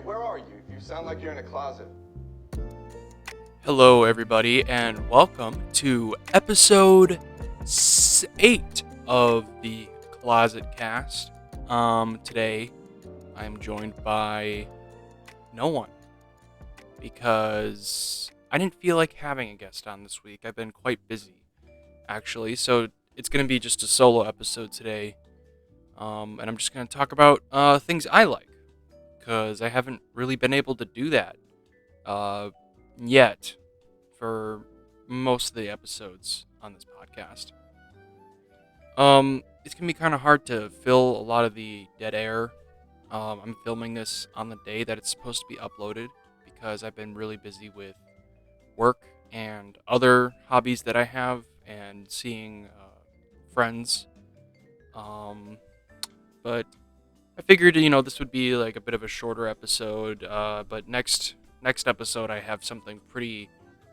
Hey, where are you? You sound like you're in a closet. Hello, everybody, and welcome to episode 8 of the Closet Cast. Today I'm joined by no one because I didn't feel like having a guest on this week. I've been quite busy, actually, so it's going to be just a solo episode today. And I'm just going to talk about things I like because I haven't really been able to do that yet for most of the episodes on this podcast. It's gonna be kind of hard to fill a lot of the dead air. I'm filming this on the day that it's supposed to be uploaded because I've been really busy with work and other hobbies that I have and seeing friends. But I figured, this would be like a bit of a shorter episode. But next episode, I have something pretty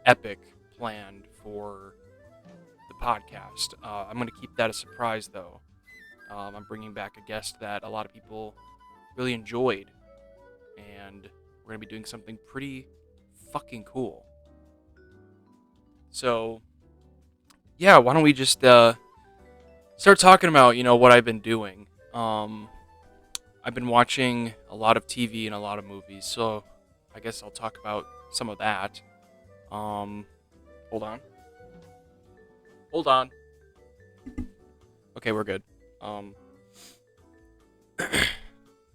epic planned for the podcast. I'm going to keep that a surprise, though. I'm bringing back a guest that a lot of people really enjoyed, and we're going to be doing something pretty fucking cool. So, yeah, why don't we just start talking about, what I've been doing. I've been watching a lot of TV and a lot of movies, so I guess I'll talk about some of that. Hold on. Hold on. Okay, we're good.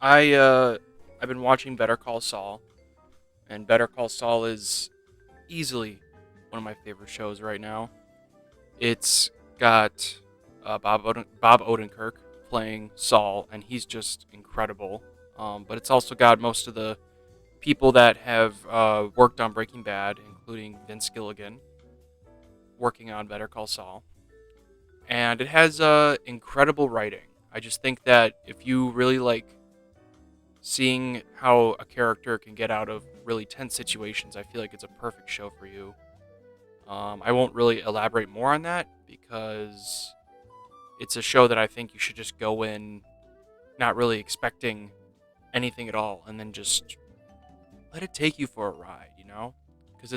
I've been watching Better Call Saul, and Better Call Saul is easily one of my favorite shows right now. It's got Bob Odenkirk playing Saul, and he's just incredible. But it's also got most of the people that have worked on Breaking Bad, including Vince Gilligan, working on Better Call Saul. And it has incredible writing. I just think that if you really like seeing how a character can get out of really tense situations, I feel like it's a perfect show for you. I won't really elaborate more on that because it's a show that I think you should just go in not really expecting anything at all and then just let it take you for a ride, Because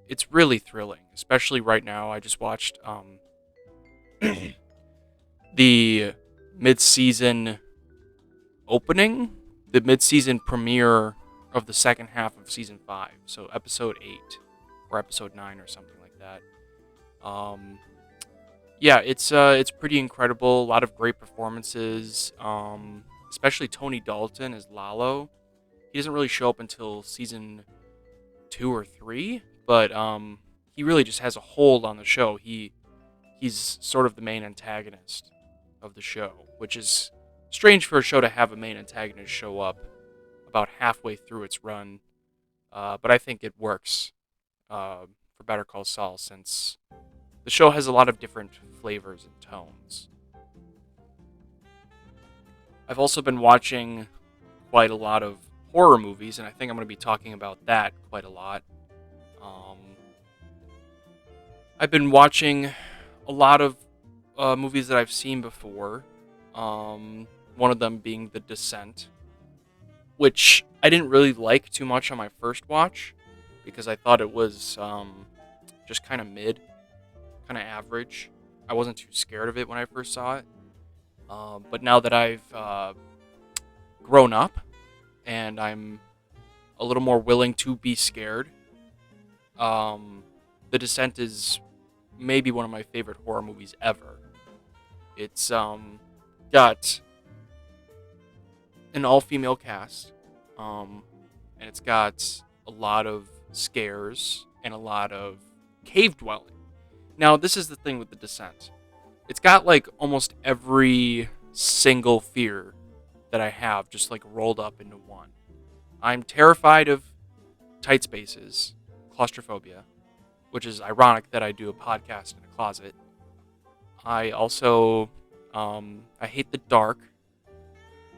it's really thrilling, especially right now. I just watched the mid-season opening, the mid-season premiere of the second half of season 5, so episode 8 or episode 9 or something like that. Yeah, it's pretty incredible. A lot of great performances, especially Tony Dalton as Lalo. He doesn't really show up until season 2 or 3, but he really just has a hold on the show. He's sort of the main antagonist of the show, which is strange for a show to have a main antagonist show up about halfway through its run. But I think it works for Better Call Saul since the show has a lot of different flavors and tones. I've also been watching quite a lot of horror movies, and I think I'm going to be talking about that quite a lot. I've been watching a lot of movies that I've seen before. One of them being The Descent, which I didn't really like too much on my first watch because I thought it was just kind of mid, kind of average. I wasn't too scared of it when I first saw it. But now that I've grown up and I'm a little more willing to be scared, The Descent is maybe one of my favorite horror movies ever. It's got an all-female cast, and it's got a lot of scares and a lot of cave dwelling. Now, this is the thing with The Descent. It's got like almost every single fear that I have just like rolled up into one. I'm terrified of tight spaces, claustrophobia, which is ironic that I do a podcast in a closet. I also, I hate the dark.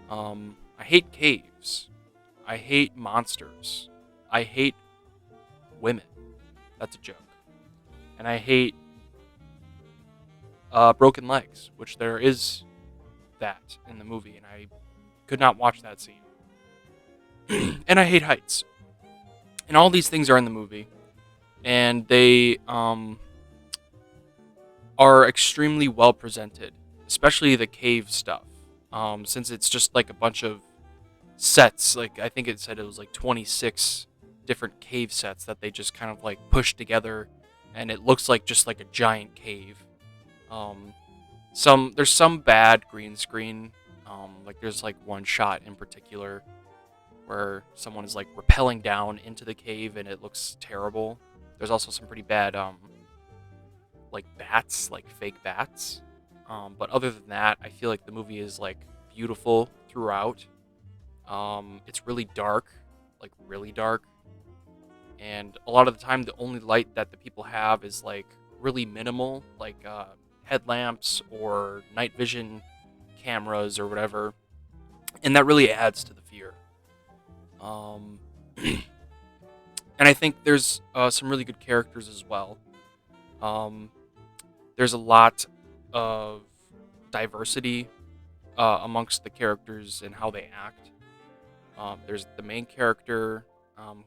I hate caves. I hate monsters. I hate women. That's a joke. And I hate broken legs, which there is that in the movie, and I could not watch that scene. and I hate heights. And all these things are in the movie, and they are extremely well presented, especially the cave stuff. Since it's just like a bunch of sets, like I think it said it was like 26 different cave sets that they just kind of like pushed together, and it looks like just like a giant cave. Um, there's some bad green screen. Like there's like one shot in particular where someone is like rappelling down into the cave and it looks terrible. There's also some pretty bad like bats, like fake bats. But other than that, I feel like the movie is like beautiful throughout. It's really dark, like really dark, and a lot of the time the only light that the people have is like really minimal, like headlamps or night vision cameras or whatever, and that really adds to the fear. Um, and I think there's some really good characters as well. Um, there's a lot of diversity amongst the characters and how they act. There's the main character,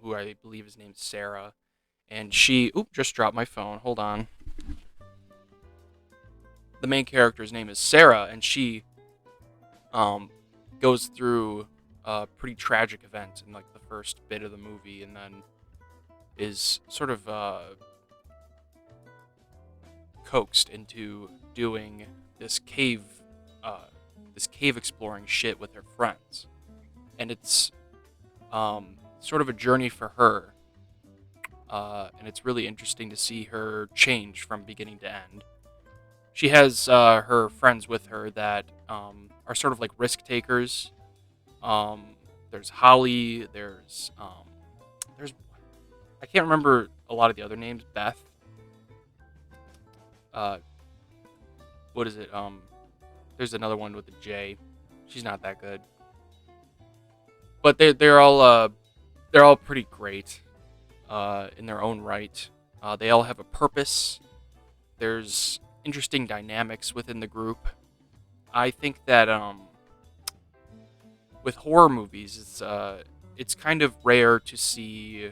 who I believe is named Sarah, and she. Oop, just dropped my phone. Hold on. The main character's name is Sarah, and she um, goes through a pretty tragic event in like the first bit of the movie, and then is sort of coaxed into doing this cave, uh, this cave exploring shit with her friends, and it's sort of a journey for her, and it's really interesting to see her change from beginning to end. She has her friends with her that are sort of like risk takers. There's Holly. There's I can't remember a lot of the other names. Beth. Uh, what is it? There's another one with a J. She's not that good, but they're all pretty great in their own right. They all have a purpose. There's interesting dynamics within the group. I think that with horror movies, it's kind of rare to see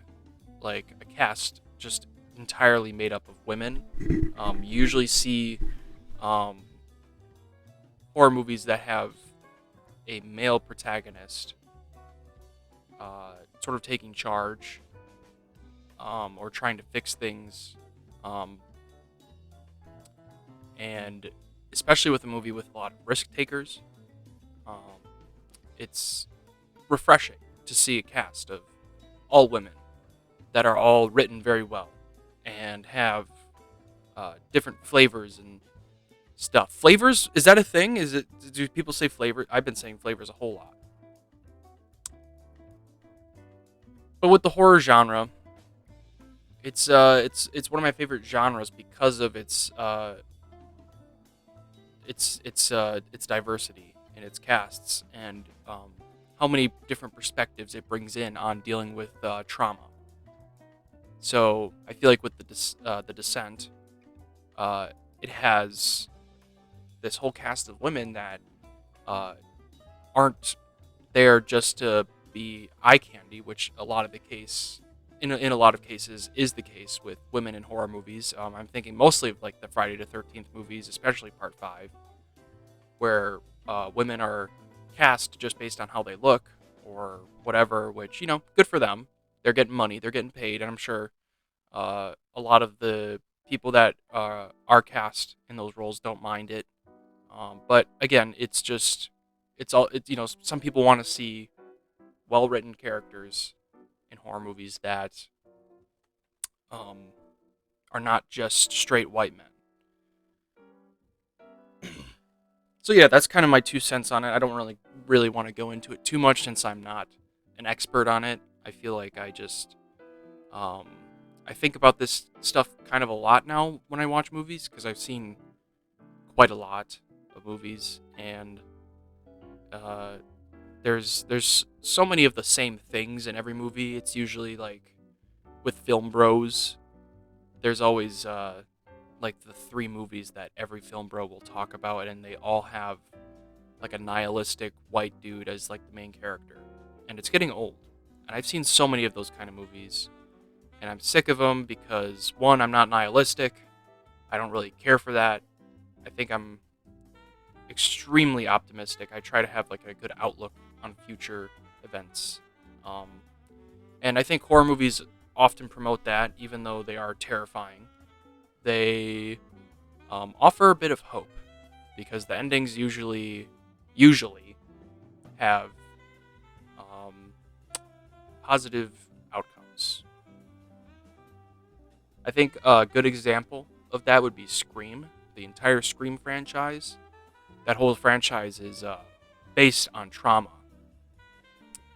like a cast just entirely made up of women. You usually see um, horror movies that have a male protagonist sort of taking charge, or trying to fix things, um, and especially with a movie with a lot of risk takers, um, it's refreshing to see a cast of all women that are all written very well and have different flavors and stuff. Flavors, is that a thing? Is it? Do people say flavor? I've been saying flavors a whole lot. But with the horror genre, it's one of my favorite genres because of its diversity and its casts, and how many different perspectives it brings in on dealing with trauma. So I feel like with the Descent, it has this whole cast of women that uh, aren't there just to be eye candy, which a lot of the case in a lot of cases is the case with women in horror movies. I'm thinking mostly of like the Friday the 13th movies, especially Part Five, where women are cast just based on how they look or whatever. Which, good for them. They're getting money, they're getting paid, and I'm sure a lot of the people that are cast in those roles don't mind it. But again, it's all some people want to see well written characters in horror movies that um, are not just straight white men. So yeah, that's kind of my 2 cents on it. I don't really want to go into it too much since I'm not an expert on it. I feel like um, I think about this stuff kind of a lot now when I watch movies because I've seen quite a lot of movies, and uh, there's so many of the same things in every movie. It's usually like with film bros, there's always like the three movies that every film bro will talk about, and they all have like a nihilistic white dude as like the main character, and it's getting old. And I've seen so many of those kind of movies, and I'm sick of them because, one, I'm not nihilistic. I don't really care for that. I think I'm extremely optimistic. I try to have like a good outlook on future events. Um, and I think horror movies often promote that, even though they are terrifying. They offer a bit of hope because the endings usually have um, positive outcomes. I think a good example of that would be Scream, the entire Scream franchise. That whole franchise is based on trauma,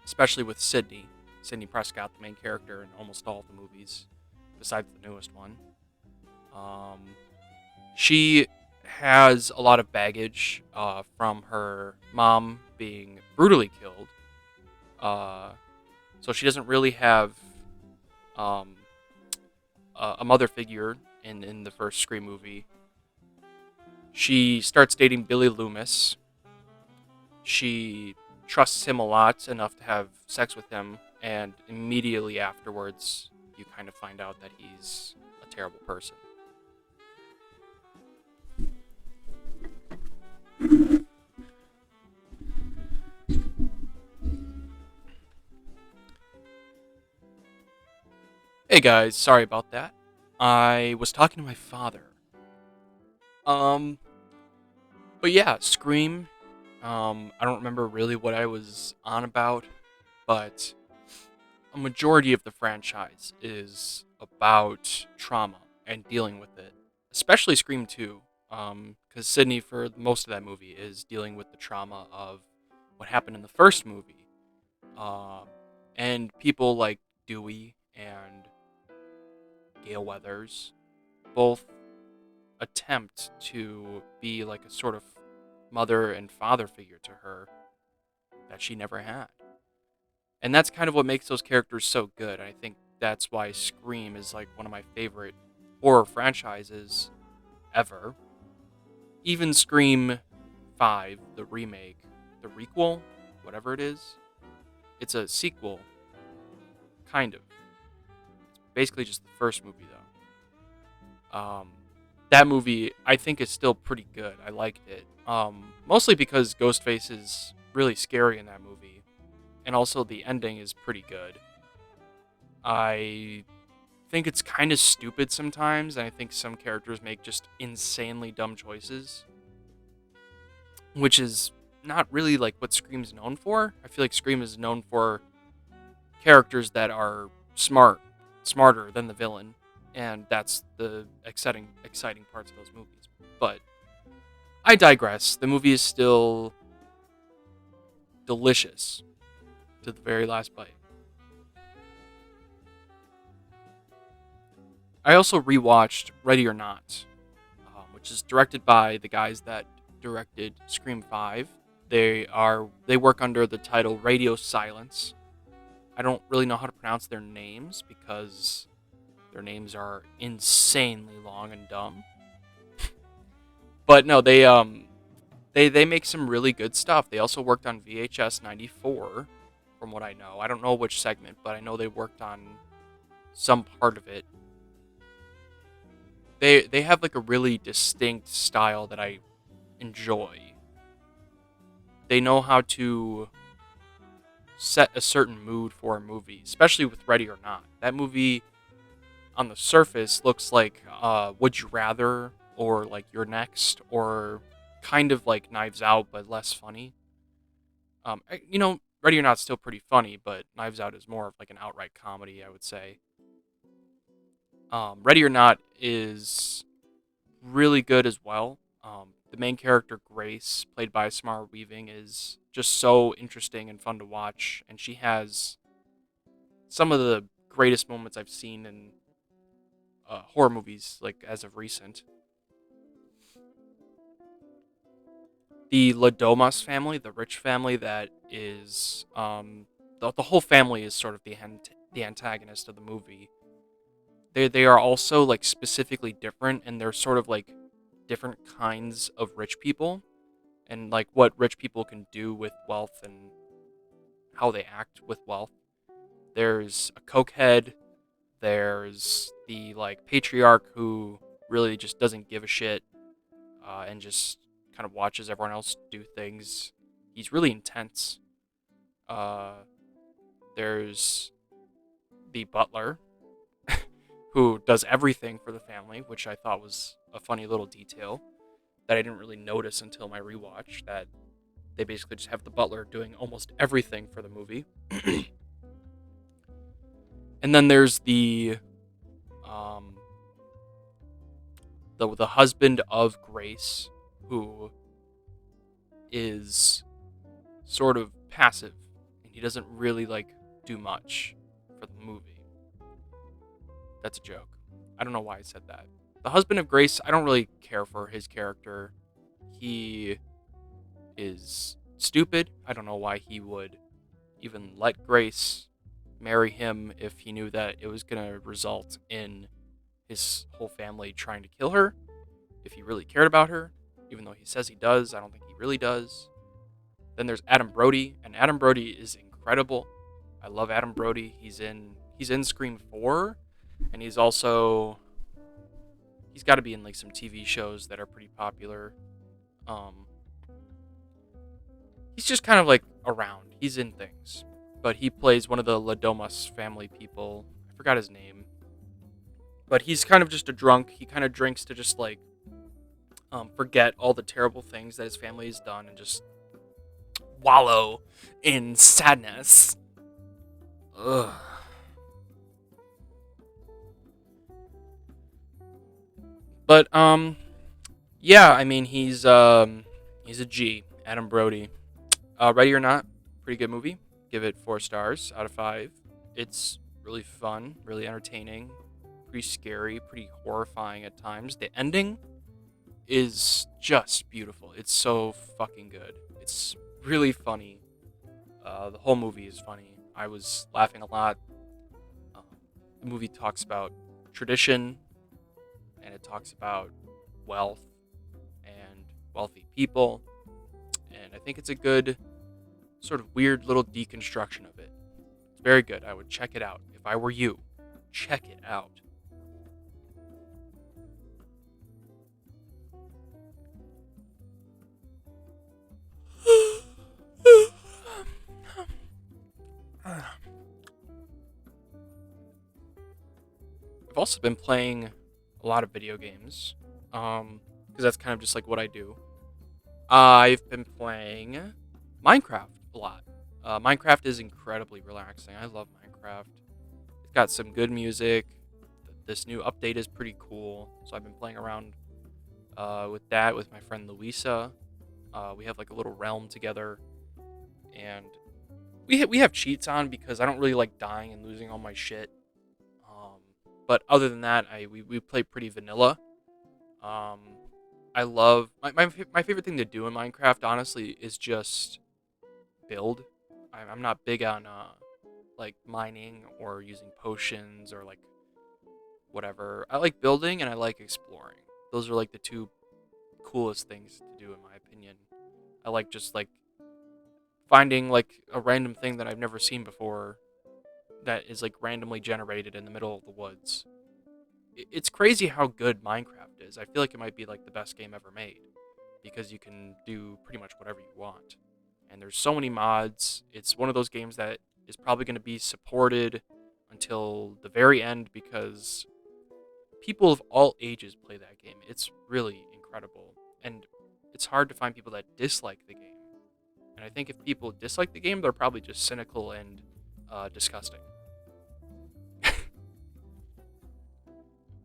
especially with Sydney Prescott, the main character in almost all of the movies, besides the newest one. Um, she has a lot of baggage from her mom being brutally killed, uh, so she doesn't really have um, a mother figure in the first Scream movie. She starts dating Billy Loomis. She trusts him a lot, enough to have sex with him, and immediately afterwards, you kind of find out that he's a terrible person. Hey guys, sorry about that. I was talking to my father. Um, but yeah, Scream. I don't remember really what I was on about, but a majority of the franchise is about trauma and dealing with it, especially Scream 2. Because Sydney, for most of that movie, is dealing with the trauma of what happened in the first movie. Um, and people like Dewey and Gale Weathers both attempt to be like a sort of mother and father figure to her that she never had. And that's kind of what makes those characters so good. I think that's why Scream is like one of my favorite horror franchises ever. Even Scream 5, the remake, the requel, whatever it is, it's a sequel, kind of. It's basically just the first movie, though. That movie, I think, is still pretty good. I liked it. Mostly because Ghostface is really scary in that movie. And also the ending is pretty good. I think it's kind of stupid sometimes, and I think some characters make just insanely dumb choices, which is not really like what Scream's known for. I feel like Scream is known for characters that are smarter than the villain, and that's the exciting parts of those movies. But I digress. The movie is still delicious to the very last bite. I also rewatched Ready or Not, which is directed by the guys that directed Scream 5. They work under the title Radio Silence. I don't really know how to pronounce their names because their names are insanely long and dumb. But no, they make some really good stuff. They also worked on VHS 94, from what I know. I don't know which segment, but I know they worked on some part of it. They have like a really distinct style that I enjoy. They know how to set a certain mood for a movie, especially with Ready or Not. That movie on the surface looks like Would You Rather or like You're Next or kind of like Knives Out but less funny. Ready or Not's still pretty funny, but Knives Out is more of like an outright comedy, I would say. Ready or Not is really good as well. The main character, Grace, played by Samara Weaving, is just so interesting and fun to watch, and she has some of the greatest moments I've seen in horror movies, like as of recent. The Ladomas family, the rich family that is, the whole family is sort of the antagonist of the movie. They are also like specifically different, and they're sort of like different kinds of rich people, and like what rich people can do with wealth and how they act with wealth. There's a cokehead. There's the like patriarch who really just doesn't give a shit and just kind of watches everyone else do things. He's really intense. Uh, there's the butler who does everything for the family, which I thought was a funny little detail that I didn't really notice until my rewatch. That they basically just have the butler doing almost everything for the movie. And then there's um, the husband of Grace, who is sort of passive, and he doesn't really like do much for the movie. That's a joke. I don't know why I said that. The husband of Grace, I don't really care for his character. He is stupid. I don't know why he would even let Grace marry him if he knew that it was going to result in his whole family trying to kill her. If he really cared about her, even though he says he does, I don't think he really does. Then there's Adam Brody, and Adam Brody is incredible. I love Adam Brody. He's in Scream 4, and he's got to be in like some TV shows that are pretty popular. He's just kind of like around. He's in things. But he plays one of the Ladomas family people. I forgot his name. But he's kind of just a drunk. He kind of drinks to just like forget all the terrible things that his family has done and just wallow in sadness. Ugh. But yeah, I mean he's a G, Adam Brody. Ready or Not, pretty good movie. Give it 4 stars out of 5. It's really fun, really entertaining, pretty scary, pretty horrifying at times. The ending is just beautiful. It's so fucking good. It's really funny. The whole movie is funny. I was laughing a lot. The movie talks about tradition, and it talks about wealth and wealthy people, and I think it's a good sort of weird little deconstruction of it. It's very good. I would check it out. If I were you, check it out. I've also been playing a lot of video games, because that's kind of just like what I do. I've been playing Minecraft a lot. Minecraft is incredibly relaxing. I love Minecraft. It's got some good music. This new update is pretty cool. So I've been playing around with that with my friend Louisa. We have like a little realm together, and we have cheats on because I don't really like dying and losing all my shit. But other than that, we play pretty vanilla. I love my favorite thing to do in Minecraft, honestly, is just build. I'm not big on like mining or using potions or like whatever. I like building and I like exploring. Those are like the two coolest things to do in my opinion. I like just like finding like a random thing that I've never seen before that is like randomly generated in the middle of the woods. It's crazy how good Minecraft is. I feel like it might be like the best game ever made because you can do pretty much whatever you want. And there's so many mods. It's one of those games that is probably going to be supported until the very end because people of all ages play that game. It's really incredible. And it's hard to find people that dislike the game. And I think if people dislike the game, they're probably just cynical and disgusting.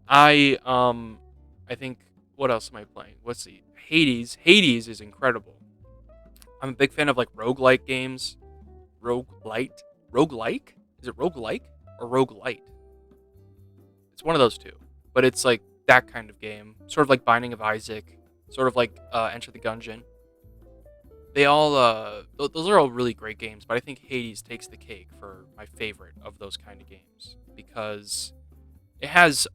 I think, what else am I playing? Let's see. Hades. Hades is incredible. I'm a big fan of like roguelike games. Roguelite? Roguelike? Is it roguelike or roguelite? It's one of those two. But it's like that kind of game. Sort of like Binding of Isaac. Sort of like Enter the Gungeon. They all, those are all really great games, but I think Hades takes the cake for my favorite of those kind of games. Because it has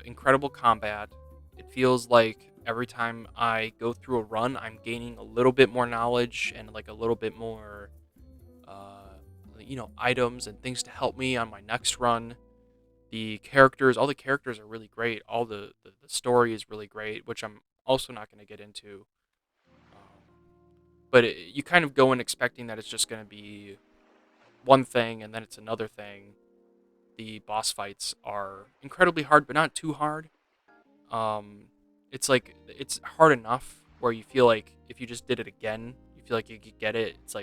incredible combat. It feels like every time I go through a run, I'm gaining a little bit more knowledge and like a little bit more, items and things to help me on my next run. All the characters are really great. All the story is really great, which I'm also not going to get into. Um, but you kind of go in expecting that it's just going to be one thing and then it's another thing. The boss fights are incredibly hard, but not too hard. Um, it's like it's hard enough where you feel like if you just did it again, you feel like you could get it. It's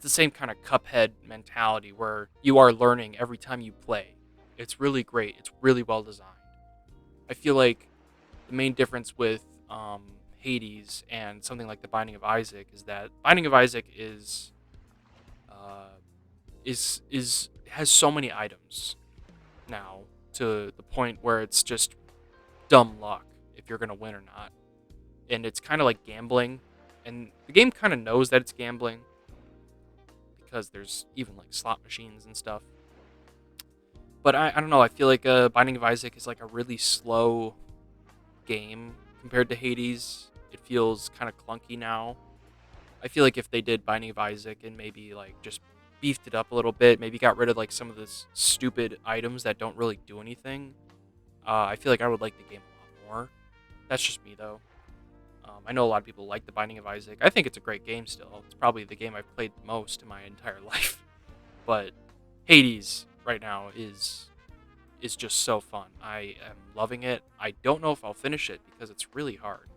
the same kind of Cuphead mentality where you are learning every time you play. It's really great. It's really well designed. I feel like the main difference with Hades and something like The Binding of Isaac is that Binding of Isaac uh, is has so many items now to the point where it's just dumb luck if you're gonna win or not, and it's kind of like gambling, and the game kind of knows that it's gambling because there's even like slot machines and stuff. But I don't know. I feel like Binding of Isaac is like a really slow game compared to Hades. It feels kind of clunky now. I feel like if they did Binding of Isaac and maybe like just beefed it up a little bit, maybe got rid of like some of the stupid items that don't really do anything, I feel like I would like the game a lot more. That's just me though. I know a lot of people like The Binding of Isaac. I think it's a great game still. It's probably the game I've played most in my entire life. But Hades right now is just so fun. I am loving it. I don't know if I'll finish it because it's really hard,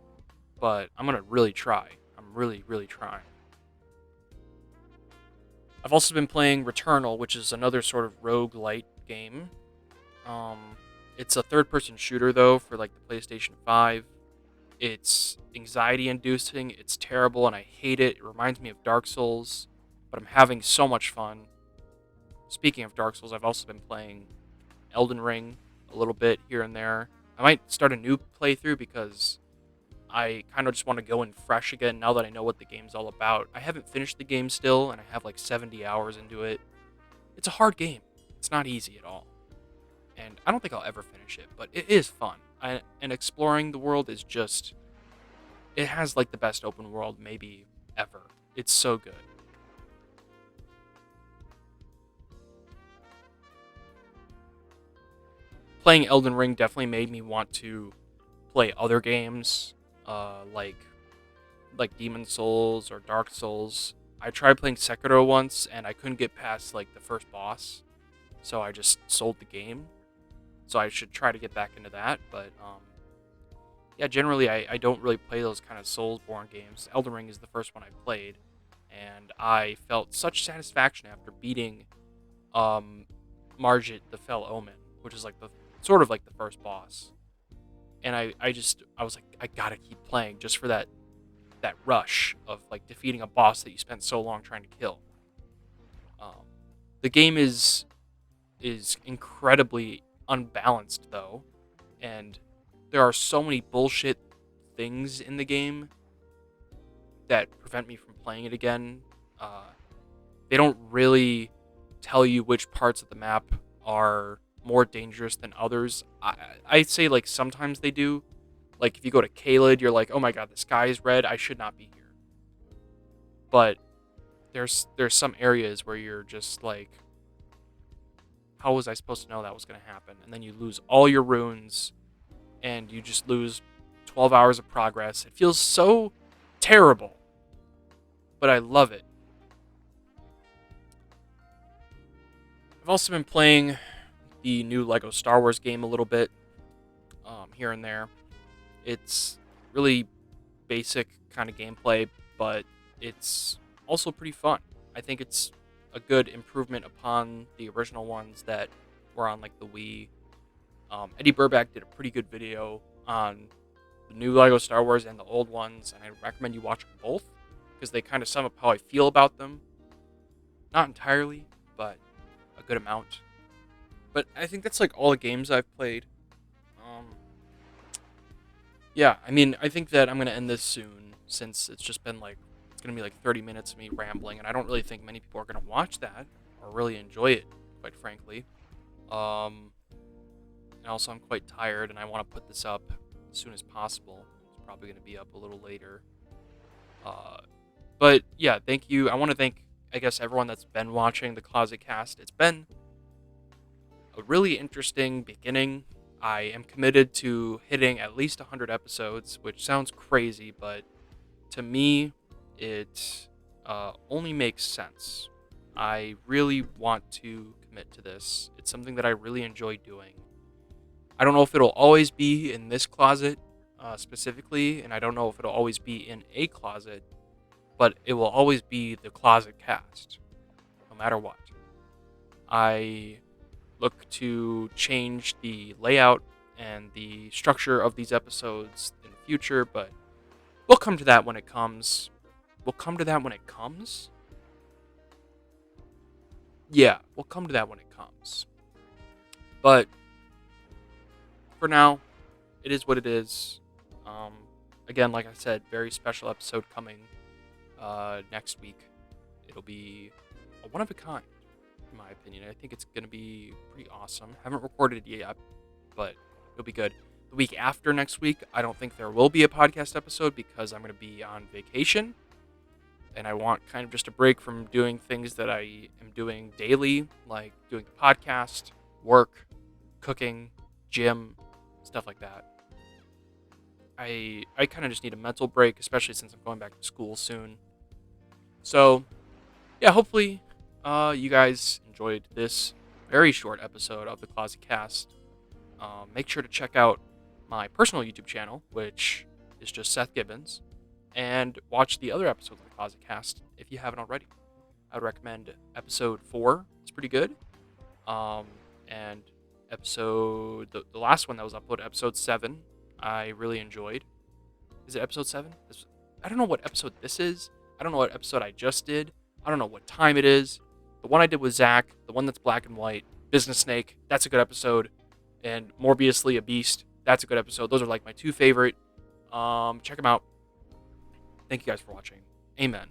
but I'm gonna really try. I'm really, really trying. I've also been playing Returnal, which is another sort of roguelite game. Um, it's a third-person shooter though for like the PlayStation 5. It's anxiety-inducing. It's terrible, and I hate it. It reminds me of Dark Souls, but I'm having so much fun. Speaking of Dark Souls, I've also been playing Elden Ring a little bit here and there. I might start a new playthrough because I kind of just want to go in fresh again now that I know what the game's all about. I haven't finished the game still, and I have like 70 hours into it. It's a hard game. It's not easy at all. And I don't think I'll ever finish it, but it is fun. And exploring the world is just... It has like the best open world maybe ever. It's so good. Playing Elden Ring definitely made me want to play other games, like Demon Souls or Dark Souls. I tried playing Sekiro once and I couldn't get past like the first boss, so I just sold the game. So I should try to get back into that, but yeah, generally I don't really play those kind of Souls-born games. Elden Ring is the first one I played, and I felt such satisfaction after beating Margit the Fell Omen, which is like the sort of like the first boss. And I was like, I gotta keep playing just for that rush of like defeating a boss that you spent so long trying to kill. Um, the game is incredibly unbalanced though, and there are so many bullshit things in the game that prevent me from playing it again. They don't really tell you which parts of the map are more dangerous than others. I'd say like sometimes they do. Like if you go to Caelid, you're like, oh my god, the sky is red. I should not be here. But there's some areas where you're just like, how was I supposed to know that was going to happen? And then you lose all your runes, and you just lose 12 hours of progress. It feels so terrible, but I love it. I've also been playing the new Lego Star Wars game a little bit, here and there. It's really basic kind of gameplay, but it's also pretty fun. I think it's a good improvement upon the original ones that were on like the Wii. Eddie Burback did a pretty good video on the new Lego Star Wars and the old ones, and I recommend you watch them both because they kind of sum up how I feel about them. Not entirely, but a good amount. But I think that's like all the games I've played. Yeah, I mean, I think that I'm going to end this soon since it's just been like, it's going to be like 30 minutes of me rambling, and I don't really think many people are going to watch that or really enjoy it, quite frankly. And also, I'm quite tired, and I want to put this up as soon as possible. It's probably going to be up a little later. But yeah, thank you. I want to thank I guess everyone that's been watching the Closet Cast. It's been a really interesting beginning. I am committed to hitting at least 100 episodes, which sounds crazy, but to me, it only makes sense. I really want to commit to this. It's something that I really enjoy doing. I don't know if it'll always be in this closet specifically, and I don't know if it'll always be in a closet, but it will always be the Closet Cast, no matter what. I look to change the layout and the structure of these episodes in the future, but we'll come to that when it comes. We'll come to that when it comes? Yeah, we'll come to that when it comes. But for now, it is what it is. Um, Again, like I said, very special episode coming next week. It'll be a one of a kind, in my opinion. I think it's going to be pretty awesome. Haven't recorded it yet, but it'll be good. The week after next week, I don't think there will be a podcast episode because I'm going to be on vacation. And I want kind of just a break from doing things that I am doing daily, like doing the podcast, work, cooking, gym, stuff like that. I kind of just need a mental break, especially since I'm going back to school soon. So, yeah, hopefully you guys enjoyed this very short episode of the Closet Cast. Make sure to check out my personal YouTube channel, which is just Seth Gibbons, and watch the other episodes of the Closet Cast if you haven't already. I would recommend episode 4. It's pretty good. And the last one that was uploaded, episode 7, I really enjoyed. Is it episode 7? I don't know what episode this is. I don't know what episode I just did. I don't know what time it is. The one I did with Zach, the one that's black and white, Business Snake, that's a good episode. And Morbiusly a Beast, that's a good episode. Those are like my 2 favorite. Check them out. Thank you guys for watching. Amen.